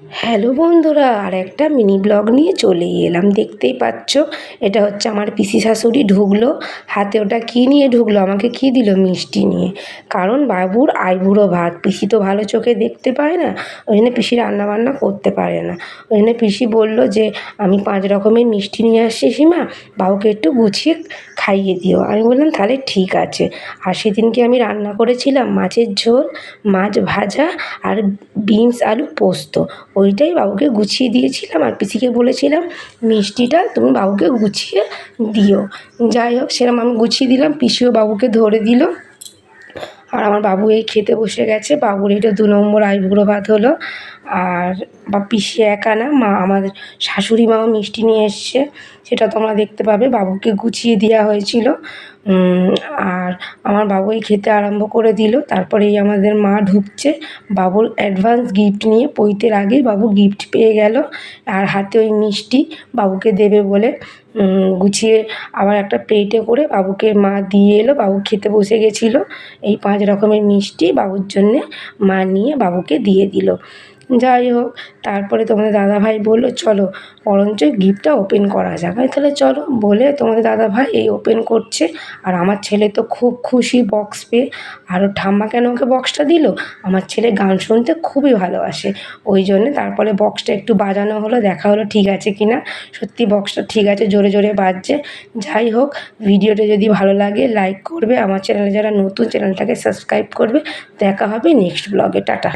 Hello বন্ধুরা, আর একটা mini blog নিয়ে চলে এলাম। দেখতেই পাচ্ছ, এটা হচ্ছে আমার পিসি শাশুড়ি ঢুকলো, হাতে ওটা কী নিয়ে ঢুকলো, আমাকে কী দিল, মিষ্টি নিয়ে। কারণ বাবুর আইবুড়ো ভাত, পিসি তো ভালো চোখে দেখতে পায় না, ওই জন্য পিসি রান্নাবান্না করতে পারে না। ওই জন্য পিসি বললো যে আমি 5 রকমের মিষ্টি নিয়ে আসছি সীমা, বাবুকে একটু গুছিয়ে খাইয়ে দিও। আমি বললাম তাহলে ঠিক আছে। আর সেদিনকে আমি রান্না করেছিলাম মাছের ঝোল, মাছ ভাজা আর বিনস আলু পোস্ত, ওইটাই বাবুকে গুছিয়ে দিয়েছিলাম। আর পিসিকে বলেছিলাম মিষ্টিটা তুমি বাবুকে গুছিয়ে দিও। যাই হোক, সেরকম আমি গুছিয়ে দিলাম, পিসিও বাবুকে ধরে দিল। আর আমার বাবু এই খেতে বসে গেছে। বাবুর এটা 2 নম্বর আইবুড়ো ভাত হলো। আর পিসি একা না, আমাদের শাশুড়ি মাও মিষ্টি নিয়ে এসছে, সেটা তোমরা দেখতে পাবে। বাবুকে গুছিয়ে দেওয়া হয়েছিল। আর আমার বাবু এই খেতে আরম্ভ করে দিল। তারপরেই আমাদের মা ঢুকছে বাবুর অ্যাডভান্স গিফট নিয়ে। পৈতের আগেই বাবু গিফট পেয়ে গেল, আর হাতে ওই মিষ্টি বাবুকে দেবে বলে গুছিয়ে আবার একটা প্লেটে করে বাবুকে মা দিয়ে এলো। বাবু খেতে বসে গেছিলো। এই 5 রকমের মিষ্টি বাবুর জন্যে মা নিয়ে বাবুকে দিয়ে দিল। যাই হোক, তারপরে তোমাদের দাদাভাই বলল চলো বরঞ্চ গিফটটা ওপেন করা যাক। আমি তাহলে চলো বলে তোমাদের দাদাভাই এই ওপেন করছে। আর আমার ছেলে তো খুব খুশি বক্স পেয়ে। আর ওর ঠাম্মা কেন ওকে বক্সটা দিল, আমার ছেলে গান শুনতে খুবই ভালোবাসে, ওই জন্যে। তারপরে বক্সটা একটু বাজানো হলো, দেখা হলো ঠিক আছে কি না। সত্যি বক্সটা ঠিক আছে, জোরে জোরে বাজছে। যাই হোক, ভিডিওটা যদি ভালো লাগে লাইক করবে, আমার চ্যানেলে যারা নতুন চ্যানেলটাকে সাবস্ক্রাইব করবে। দেখা হবে নেক্সট ব্লগে। টাটা।